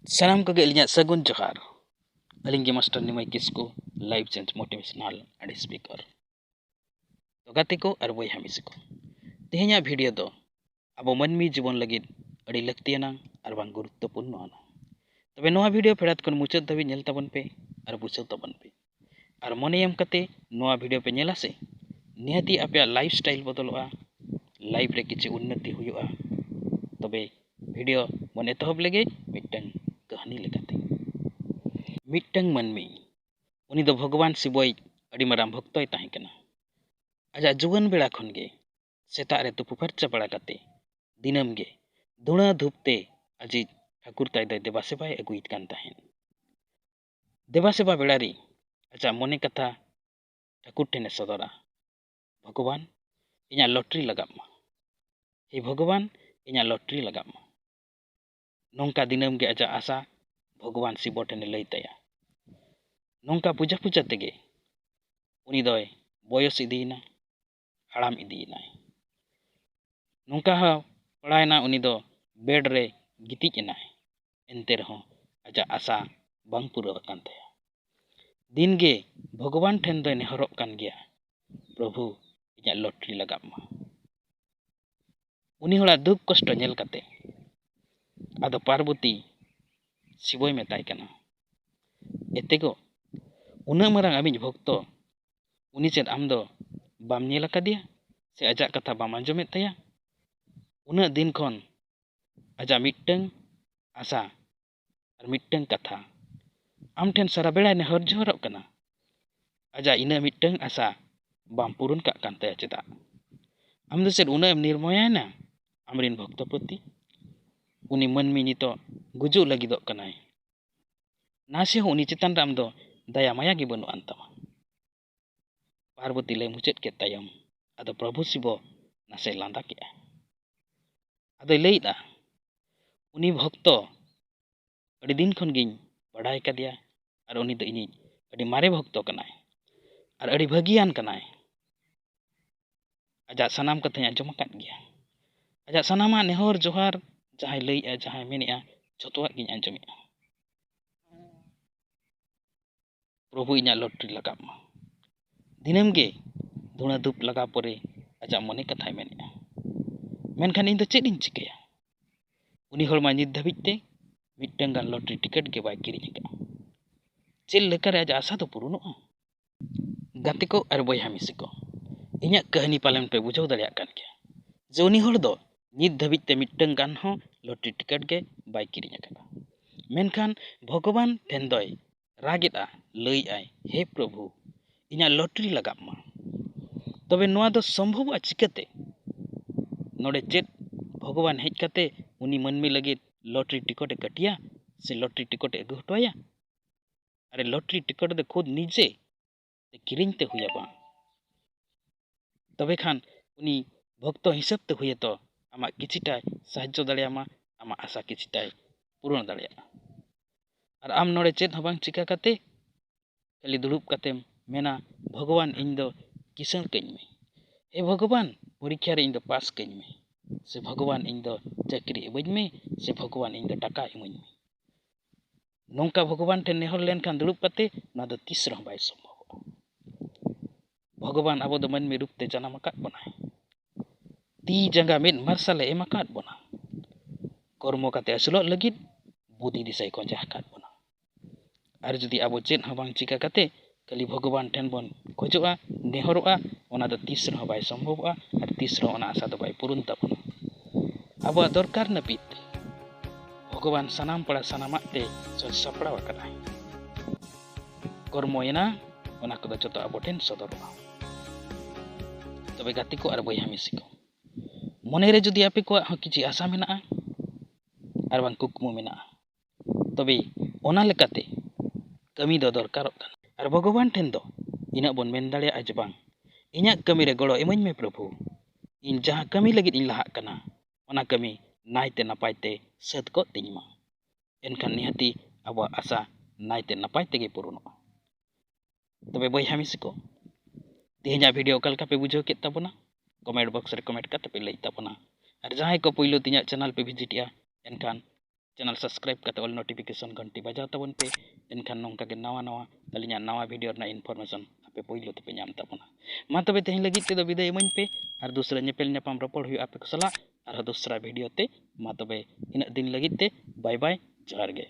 Salam ko galinya sagun johar. Aling master ni may kisko life change motivational and speaker. To gati ko ar boy hamis ko. Tihnya video do abo manmi जीवन लगid adi laktianang ar bang guruttopurno ana. Tobe noa video perat kon muchat dabi nyel tabon pe ar buchau tabon pe. Ar mone em kate noa video pe nyela se nihati apya lifestyle bodoloa life re kichi unnati huyu'a. Tobe video mon etohob lege mitang kahani lekate. Mitang manmi ᱩᱱᱤ ᱫᱚ ᱵᱷᱚᱜᱚᱵᱟᱱ ᱥᱤᱵᱚᱭ ᱟᱹᱰᱤ ᱢᱟᱨᱟᱝ ᱵᱷᱚᱠᱛᱚᱭ ᱛᱟᱦᱮᱸ ᱠᱟᱱᱟ᱾ ᱟᱡᱟᱜ ᱡᱩᱣᱟᱹᱱ ᱵᱮᱲᱟ ᱠᱷᱚᱱ ᱜᱮ ᱥᱮᱛᱟᱜ ᱨᱮ ᱛᱩᱯᱩ ᱯᱷᱟᱨᱪᱟ ᱵᱟᱲᱟ ᱠᱟᱛᱮ ᱫᱤᱱᱟᱹᱢ ᱜᱮ ᱫᱷᱩᱬᱟᱹ ᱫᱷᱩᱯᱛᱮ ᱟᱡᱤᱡ ᱴᱷᱟᱹᱠᱩᱨ ᱛᱟᱭ ᱫᱚᱭ ᱫᱮᱵᱟ ᱥᱮᱵᱟᱭ ᱟᱹᱜᱩᱭᱮᱫ ᱠᱟᱱ ᱛᱟᱦᱮᱸᱫ᱾ ᱫᱮᱵᱟ ᱥᱮᱵᱟ ᱵᱮᱲᱟ ᱨᱮ ᱟᱡᱟᱜ ᱢᱚᱱᱮ ᱠᱟᱛᱷᱟ ᱴᱷᱟᱹᱠᱩᱨ ᱴᱷᱮᱱᱮ ᱥᱚᱫᱚᱨᱟ, ᱵᱷᱚᱜᱚᱵᱟᱱ ᱤᱧᱟᱹᱜ ᱞᱚᱴᱨᱤ ᱞᱟᱜᱟᱣ ᱢᱟ, ᱦᱮ ᱵᱷᱚᱜᱚᱵᱟᱱ ᱤᱧᱟᱹᱜ ᱞᱚᱴᱨᱤ ᱞᱟᱜᱟᱣ ᱢᱟ᱾ ᱱᱚᱝᱠᱟ ᱫᱤᱱᱟᱹᱢ ᱜᱮ ᱟᱡᱟᱜ ᱟᱥᱟ ᱵᱷᱚᱜᱚᱵᱟᱱ ᱥᱤᱵᱚ ᱴᱷᱮᱱᱮ ᱞᱟᱹᱭ ᱛᱟᱭᱟ᱾ ᱱᱚᱝᱠᱟ ᱯᱩᱡᱟ ᱯᱩᱡᱟ ᱛᱮᱜᱮ ᱩᱱᱤ ᱫᱚᱭ ᱵᱚᱭᱚᱥ ᱤᱫᱤᱭᱮᱱᱟ, ᱦᱟᱲᱟᱢ ᱤᱫᱤᱭᱮᱱᱟᱭ᱾ ᱱᱚᱝᱠᱟ ᱦᱚᱸ ᱯᱟᱲᱟᱭᱮᱱᱟ ᱩᱱᱤ ᱫᱚ ᱵᱮᱰ ᱨᱮ ᱜᱤᱛᱤᱡ ᱮᱱᱟᱭ, ᱮᱱᱛᱮ ᱨᱮᱦᱚᱸ ᱟᱡᱟᱜ ᱟᱥᱟ ᱵᱟᱝ ᱯᱩᱨᱟᱹᱣ ᱟᱠᱟᱱ ᱛᱟᱭᱟ᱾ ᱫᱤᱱᱜᱮ ᱵᱷᱚᱜᱚᱵᱟᱱ ᱴᱷᱮᱱ ᱫᱚᱭ ᱱᱮᱦᱚᱨᱚᱜ ᱠᱟᱱ ᱜᱮᱭᱟ, ᱯᱨᱚᱵᱷᱩ ᱤᱧᱟᱹᱜ ᱞᱚᱴᱨᱤ ᱞᱟᱜᱟᱣ ᱢᱟ᱾ ᱩᱱᱤ ᱦᱚᱲᱟᱜ ᱫᱩᱠ ᱠᱚᱥᱴᱚ ᱧᱮᱞ ᱠᱟᱛᱮ ᱟᱫᱚ ᱯᱟᱨᱵᱚᱛᱤ ᱥᱤᱵᱚᱭ ᱢᱮᱛᱟᱭ ᱠᱟᱱᱟ, ᱮᱛᱮᱜᱚ ᱩᱱᱟᱹᱜ ᱢᱟᱨᱟᱝ ᱟᱢᱤᱡ ᱵᱷᱚᱠᱛᱚ ᱩᱱᱤ ᱪᱮᱫ ᱟᱢ ᱫᱚ ᱵᱟᱢ ᱧᱮᱞ ᱟᱠᱟᱫᱮᱭᱟ ᱥᱮ ᱟᱡᱟᱜ ᱠᱟᱛᱷᱟ ᱵᱟᱢ ᱟᱸᱡᱚᱢᱮᱫ ᱛᱟᱭᱟ? ᱩᱱᱟᱹᱜ ᱫᱤᱱ ᱠᱷᱚᱱ ᱟᱡᱟᱜ ᱢᱤᱫᱴᱟᱝ ᱟᱥᱟ ᱟᱨ ᱢᱤᱫᱴᱟᱝ ᱠᱟᱛᱷᱟ ᱟᱢ ᱴᱷᱮᱱ ᱥᱟᱨᱟ ᱵᱮᱲᱟᱭ ᱱᱮᱦᱚᱨ ᱡᱚᱦᱟᱨᱚᱜ ᱠᱟᱱᱟ᱾ ᱟᱡᱟᱜ ᱤᱱᱟᱹ ᱢᱤᱫᱴᱟᱝ ᱟᱥᱟ ᱵᱟᱢ ᱯᱩᱨᱩᱱ ᱠᱟᱜ ᱠᱟᱱ ᱛᱟᱭᱟ ᱪᱮᱫᱟᱜ? ᱟᱢ ᱫᱚ ᱪᱮᱫ ᱩᱱᱟᱹᱜ ᱮᱢ ᱱᱤᱨᱢᱚᱭᱟᱭᱱᱟ ᱟᱢᱨᱤᱱ ᱵᱷᱚᱠᱛᱚ ᱯᱨᱚᱛᱤ? ᱩᱱᱤ ᱢᱟᱹᱱᱢᱤ ᱱᱤᱛᱚᱜ ᱜᱩᱡᱩᱜ ᱞᱟᱹᱜᱤᱫᱚᱜ ᱠᱟᱱᱟᱭ, ᱱᱟᱥᱮ ᱦᱚᱸ ᱩᱱᱤ ᱪᱮᱛᱟᱱ ᱨᱮ ᱟᱢ ᱫᱚ ᱫᱟᱭᱟ ᱢᱟᱭᱟ ᱜᱮ ᱵᱟᱹᱱᱩᱜ ᱟᱱ ᱛᱟᱢᱟ᱾ ᱯᱟᱨᱵᱚᱛᱤ ᱞᱟᱹᱭ ᱢᱩᱪᱟᱹᱫ ᱠᱮᱫ ᱛᱟᱭᱚᱢ ᱟᱫᱚ ᱯᱨᱚᱵᱷᱩ ᱥᱤᱵᱚ ᱱᱟᱥᱮ ᱞᱟᱸᱫᱟ ᱠᱮᱜᱼᱟ᱾ ᱟᱫᱚᱭ ᱞᱟᱹᱭᱫᱟ, ᱩᱱᱤ ᱵᱷᱚᱠᱛᱚ ᱟᱹᱰᱤ ᱫᱤᱱ ᱠᱷᱚᱱ ᱜᱤᱧ ᱵᱟᱰᱟᱭ ᱠᱟᱫᱮᱭᱟ ᱟᱨ ᱩᱱᱤ ᱫᱚ ᱤᱧᱤᱡ ᱟᱹᱰᱤ ᱢᱟᱨᱮ ᱵᱷᱚᱠᱛᱚ ᱠᱟᱱᱟᱭ ᱟᱨ ᱟᱹᱰᱤ ᱵᱷᱟᱹᱜᱤᱭᱟᱱ ᱠᱟᱱᱟᱭ᱾ ᱟᱡᱟᱜ ᱥᱟᱱᱟᱢ ᱠᱟᱛᱷᱟᱧ ᱟᱸᱡᱚᱢ ᱟᱠᱟᱫ ᱜᱮᱭᱟ᱾ ᱟᱡᱟᱜ ᱥᱟᱱᱟᱢᱟᱜ ᱱᱮᱦᱚᱨ ᱡᱚᱦᱟᱨ ᱡᱟᱦᱟᱸᱭ ᱞᱟᱹᱭᱮᱜᱼᱟ, ᱡᱟᱦᱟᱸᱭ ᱢᱮᱱᱮᱜᱼᱟ, ᱡᱷᱚᱛᱚᱣᱟᱜ ᱜᱤᱧ ᱟᱸᱡᱚᱢᱮᱜᱼᱟ᱾ ᱯᱨᱚᱵᱷᱩ ᱤᱧᱟᱹᱜ ᱞᱚᱴᱨᱤ ᱞᱟᱜᱟᱣ ᱢᱟ᱾ ᱫᱤᱱᱟᱹᱢ ᱜᱮ ᱫᱷᱩᱬᱟᱹ ᱫᱷᱩᱯ ᱞᱟᱜᱟᱣ ᱯᱚᱨᱮ ᱟᱡᱟᱜ ᱢᱚᱱᱮ ᱠᱟᱛᱷᱟᱭ ᱢᱮᱱᱮᱜᱼᱟ, ᱢᱮᱱᱠᱷᱟᱱ ᱤᱧ ᱫᱚ ᱪᱮᱫ ᱤᱧ ᱪᱤᱠᱟᱹᱭᱟ? ᱩᱱᱤ ᱦᱚᱲ ᱢᱟ ᱱᱤᱛ ᱫᱷᱟᱹᱵᱤᱡ ᱛᱮ ᱢᱤᱫᱴᱟᱝ ᱜᱟᱱ ᱞᱚᱴᱨᱤ ᱴᱤᱠᱤᱴ ᱜᱮ ᱵᱟᱭ ᱠᱤᱨᱤᱧ ᱟᱠᱟᱫᱼᱟ᱾ ᱪᱮᱫ ᱞᱮᱠᱟᱨᱮ ᱟᱡᱟᱜ ᱟᱥᱟ ᱫᱚ ᱯᱩᱨᱩᱱᱚᱜᱼᱟ? ᱜᱟᱛᱮ ko ar boyha misi ko, inyak kahani palen pe bujhaw dareyak kan gaya je uni hor do nit dhabit te mittang gan ho lottery ticket ge bai kirinya akada. Menkhan bhogoban ten doy ragita lay ai, he prabhu inyak lottery lagap ma. Tobe noa do sombhob a chikate node chet bhogoban hej kate uni manmi lagit lottery ticket e katiya se lottery ticket e agu hotoya? Are lottery ticket de khud nije किरिंग ते हुया बा। तबे खान उनी भक्त हिसाब ते हुए तो आमा किछिटाय साहाय्य दाड़ेयामा, आमा आशा किछिटाय पूरण दाड़ेया। और आम नोड़े चेत हं बांग चिका काते खाली दुड़ुब कातेम मेना भगवान इन दो किसान कइं में, हे भगवान परीक्षा रे इन दो पास कइं में, से भगवान इन दो चाकरी इमाኝ में, से भगवान इन दो टाका इमाኝ में। नोंका भगवान ठेन नेहर लेनखान दुड़ुब काते ना दो तीस रह बाय संभव। भगवान अब दो मनमी रूप ते जन्म आकाद बोनाय, ती जंगा मेद मार्शल एम आकाद बोना, कर्म काते असुलोग लगिद बुद्धि दिसाय को जा आकाद बोना। आर जुदी अब चेद हं बांग चिका काते खाली भगवान ठेन बोन खोजोआ नेहरोआ, ओना दो तीस रह बाय संभवआ आर तीस रह ओना आशा दो बाय पुरुन ताबोना। अब दरकार नापित भगवान सानाम पड़ा सानामाग ते सज सपड़ाव आकादाय। कर्म एना ओना कोदो जतो अब ठेन सदरोआ। तबे गाती को आर बोयहा मिसी को मने रे जुदी आपे को हं किछि आशा मेना आर बांग कुकमु मेना, तबे ओना लेकाते कमी दो दरकारok kana। आर भगवान ठेन दो इना बोन मेन दाड़ेया जे बांग इन्या कमी रे गड़ो इमाኝ में प्रभु, इन जहां कमी लगिद इन लाहाक kana ओना कमी नायते नापायते सद को तिñ मा, एनखान निहाती अब आशा नायते नापाय तेगे पुरुनोआ। तबे बोयहा मिसी को तेहेኛ वीडियो ओकालका पे बुझाव केत ताबोना कमेंट बॉक्स रे कमेंट काते पे लई ताबोना। और जहां को पुइलो तिᱧा चैनल पे विजिट या एनखान चैनल सब्सक्राइब करते ऑल नोटिफिकेशन घंटी बजाव तबन पे एनखान नोंका के नवा नवा अलिया नवा वीडियो ना इनफॉर्मेशन आपे पहिलो पे नाम तबना मा तबे तेहें लगी ते दो विदाय इमाñ पे और दूसरा ñepel ñapam रोपड़ हुई आपे को सला और दूसरा वीडियो ते मा तबे इन दिन लगी ते बाय बाय जोहार गे।